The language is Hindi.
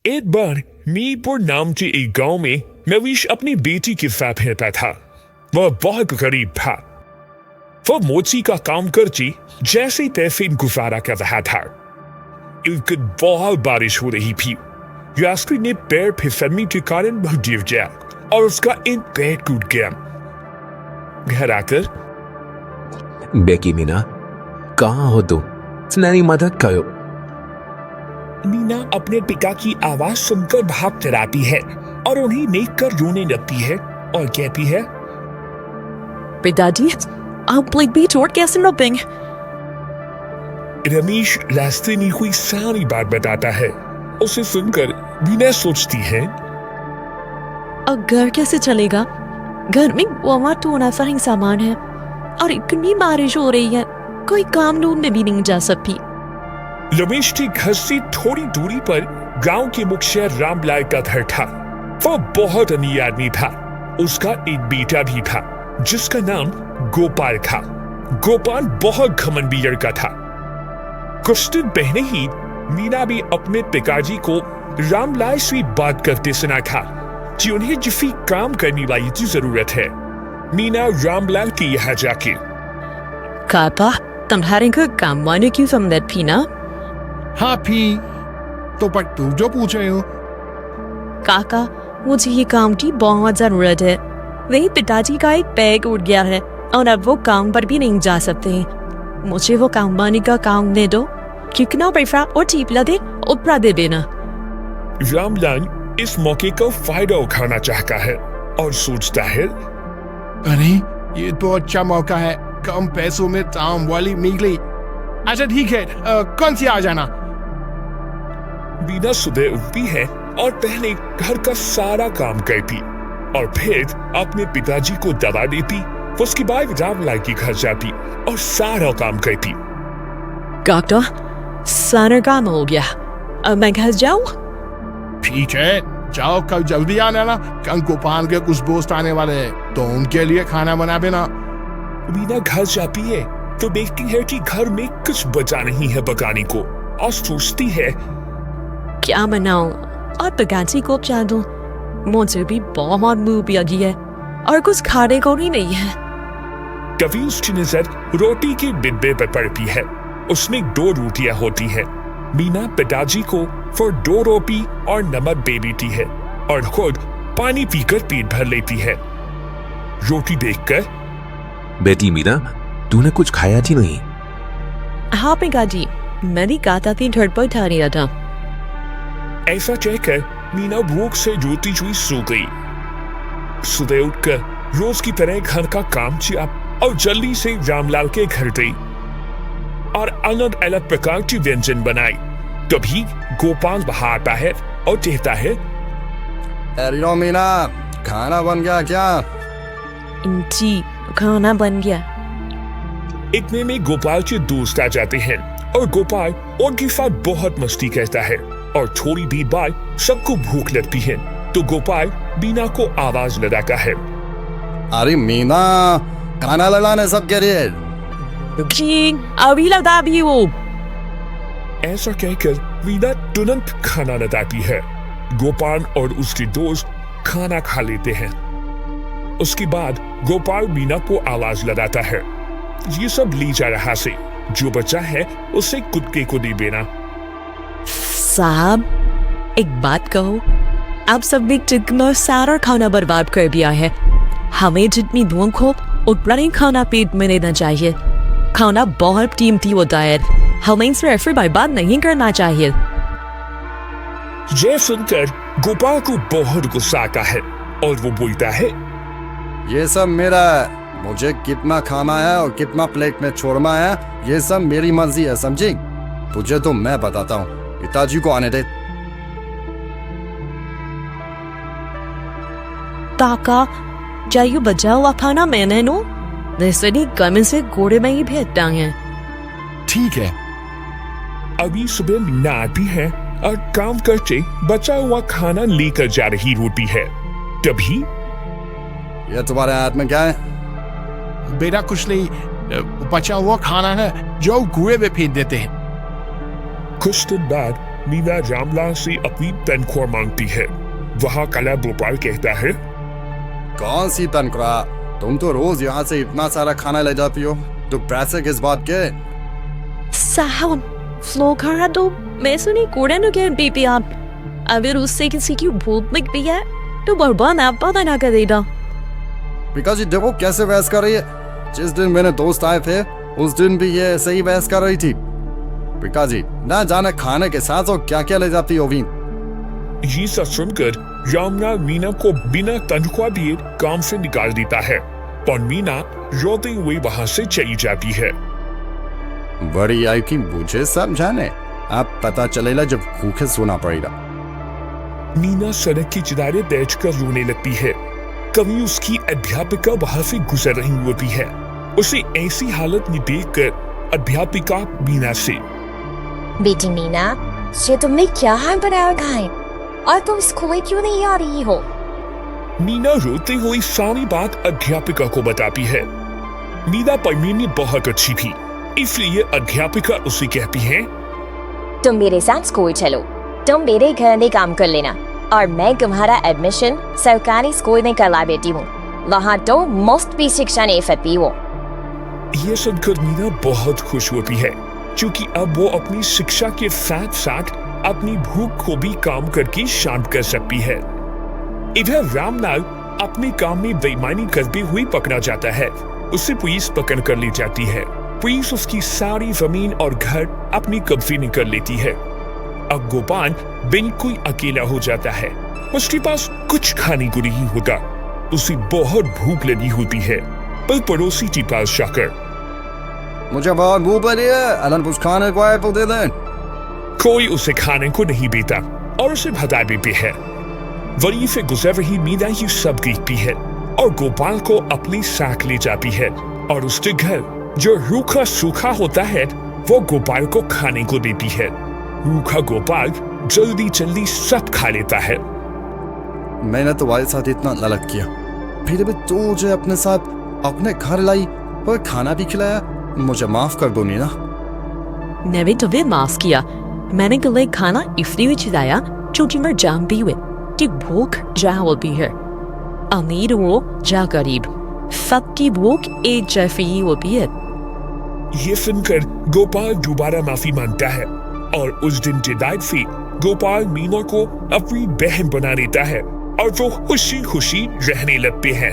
एक बार मीरपुर नाम के एक गांव में नवीश अपनी बेटी के साथ रहता था। वह बहुत गरीब था। वह मोची का काम करके जैसे तैसे गुजारा कर रहा था। एक दिन बहुत बारिश हो रही थी। यास्कर ने पैर फिसलने के कारण वह गिर गया और उसका एक पैर टूट गया। घर आकर बेकी मीना, कहाँ हो तुम? मेरी मदद करो। मीना अपने पिता की आवाज सुनकर भाग कर आती है और उन्हें देखकर रोने लगती है और कहती है, पिताजी, आप ब्लैक बीच और कैसे नपेंगे? रमेश रास्ते में हुई सारी बात बताता है। उसे सुनकर मीना सोचती है, अब घर कैसे चलेगा? घर में बहुत टूना सा सामान है और इतनी बारिश हो रही है, कोई काम ढूंढने भी नहीं जा सकती। रमेश के घर से थोड़ी दूरी पर गांव के मुखिया रामलाल का घर था। वह बहुत अमीर आदमी था। उसका एक बेटा भी था जिसका नाम गोपाल था। गोपाल बहुत घमंडी लड़का था। कुछ दिन पहले ही मीना भी अपने पिताजी को रामलाल से बात करते सुना था कि उन्हें किसी काम करने वाली की जरूरत है। मीना रामलाल के यहाँ जाके, काका, तुम्हारे घर काम वाले की जरूरत थी ना? हाँ भी, तो पर तू जो पूछ रहे हो? काका, मुझे ये काम की बहुत जरूरत है। वही पिताजी का एक पैर उठ गया है और अब वो काम पर भी नहीं जा सकते। मुझे वो काम वाले का काम दे दो। कितना पैसा और टीप लगे उपरा दे देना। रामलाल इस मौके का फायदा उठाना चाहता है और सोचता है, अरे ये तो अच्छा मौका है, कम पैसों में काम वाली निकली। अच्छा ठीक है, कौन सी आ जाना? मीना सुबह उठती है और पहले घर का सारा काम करती और फिर अपने पिताजी को दवा देती। उसके बाद रामलाल के घर जाती और सारा काम करती। काका, सारा काम हो गया, अब मैं घर जाऊं? ठीक है, जाओ, कल जल्दी आना ना। कल गोपाल के कुछ दोस्त आने वाले हैं, तो उनके लिए खाना बना देना। मीना घर जाती है तो देखती है कि घर में कुछ बचा नहीं है पकाने को और सोचती है, क्या बनाऊं और पिताजी को क्या दूं? मुझे भी बहुत भूख लगी है और कुछ खाने को ही नहीं है। तभी उसकी नजर रोटी के डिब्बे पर पड़ती है। उसमें 2 रोटियां होती हैं। मीना पिताजी को फिर 2 रोटी और नमक दे देती है और खुद पानी पीकर पेट भर लेती है। रोटी देखकर, बेटी मीना, तूने कुछ खाया थी नहीं? हाँ पिताजी, मैंने कहा थी घर पर ठा लिया था। ऐसा कहकर मीना भूख से रोती हुई सो गई। सुबह उठकर रोज की तरह घर का काम किया और जल्दी से रामलाल के घर गई और अलग अलग प्रकार की व्यंजन बनाई। तभी गोपाल बाहर आता है और कहता है, अरे मीना, खाना बन गया क्या? जी, खाना बन गया। इतने में गोपाल के दोस्त आ जाते हैं और गोपाल उनके साथ बहुत मस्ती करता है और थोड़ी देर बाद सबको भूख लगती है तो गोपाल मीना को आवाज लगाता है, अरे मीना, खाना लगाने सबके लिए। जी, अभी लगा भी हो। ऐसा कहकर मीना तुरंत खाना लगाती है। गोपाल और उसके दोस्त खाना खा लेते हैं। उसके बाद गोपाल मीना को आवाज लगाता है, ये सब ली जा रहा से, जो बचा है उसे कुत्ते को दे देना। साहब, एक बात कहो, आप सब भी जितना सारा खाना बर्बाद कर दिया है। हमें जितनी भूख हो उतना ही खाना पेट में लेना चाहिए। खाना बहुत कीमती होता है, हमें इसे ऐसे बर्बाद नहीं करना चाहिए। यह सुनकर गोपाल को बहुत गुस्सा आता है और वो बोलता है, ये सब मेरा है, मुझे कितना खाना है और कितना प्लेट में छोड़ना है, ये सब मेरी मर्जी है, समझी? तुझे तो मैं बताता हूँ, पिताजी को आने दे। काका, चाहिए बचा हुआ खाना मैंने नो, वैसे नहीं गम से घोड़े में ही भेजता है। ठीक है। अभी सुबह मीना आती है और काम करके बचा हुआ खाना लेकर जा रही होती है। तभी, ये तुम्हारे हाथ में क्या है? बेटा कुछ नहीं, बचा हुआ खाना है जो कुएं में फेंक देते हैं। कुछ दिन बाद मीना रामलाल से अपनी तनख्वाह मांगती है। वहाँ काला गोपाल कहता है, कौन सी तनख्वाह? तुम तो रोज यहाँ से इतना सारा खाना ले जाती हो, तो पैसे किस बात के? साहब फ्लो खा तो मैं सुनी कूड़े न के बीपी आप अगर उससे किसी की भूख लग गई है तो बर्बाद आप पता ना करेगा। पिताजी देखो कैसे बहस कर रही है। जिस दिन मेरे दोस्त आए थे उस दिन भी ये ऐसे ही बहस कर रही थी। पिताजी ना जाने खाने के साथ और क्या क्या ले जाती होगी। ये सब सुनकर रामलाल मीना को बिना तनख्वाह दिए काम से निकाल देता है और मीना रोते हुए वहाँ से चली जाती है। बड़ी आई की मुझे समझाने, अब पता चलेगा जब भूखे सोना पड़ेगा। मीना सड़क के किनारे बैठकर रोने लगती है। कभी उसकी अध्यापिका वहाँ से गुजर रही होती है। उसे ऐसी हालत में देखकर अध्यापिका मीना से, बेटी मीना, ये तुमने क्या हाल बना रखा है और तुम स्कूल क्यों नहीं आ रही हो? मीना रोते हुए सारी बात अध्यापिका को बताती है। मीना पढ़ने में बहुत अच्छी थी, इसलिए अध्यापिका उसे कहती है, तुम मेरे साथ स्कूल चलो, तुम मेरे घर में काम कर लेना और मैं तुम्हारा एडमिशन सरकारी स्कूल में करवा देती हूँ। वहाँ तो मुफ्त भी शिक्षा नहीं सकती हो। यह सुनकर मीना बहुत खुश होती है क्योंकि अब वो अपनी शिक्षा के साथ साथ अपनी भूख को भी काम करके शांत कर सकती है। इधर रामलाल अपने काम में बेईमानी करते हुए पकड़ा जाता है। उसे पुलिस पकड़ कर ले जाती है। पुलिस उसकी सारी जमीन और घर अपनी कब्जे में कर लेती है। अब गोपाल बिल्कुल अकेला हो जाता है। उसके पास कुछ खाने को नहीं होता। उसे बहुत भूख लगी होती है, पर पड़ोसी के पास जाकर, मुझे बहुत भूख लगी है, अलन कुछ खाने को आए तो दे दें। कोई उसे खाने को नहीं देता और उसे भगा देते हैं। वहीं से गुजर रही मीना ये सब देखती है और गोपाल को अपनी साथ ले जाती है और उसके घर जो रूखा सूखा होता है वो गोपाल को खाने को देती है। रूखा गोपाल जल्दी जल्दी सब खा लेता है। मैंने तुम्हारे साथ इतना ललक किया, फिर भी तू मुझे अपने साथ अपने घर लाई और खाना भी खिलाया। मुझे माफ कर दो नीना। मैं भी तुम्हें माफ किया। मैंने गले खाना इसलिए खिलाया क्योंकि मैं जानती हूँ कि भूख जहाँ होती है, अमीर हो या गरीब, सबकी भूख एक जैसी ही होती है। ये सुनकर गोपाल दोबारा माफी मांगता है और उस दिन के बाद से गोपाल मीना को अपनी बहन बना देता है और वो खुशी खुशी रहने लगते हैं।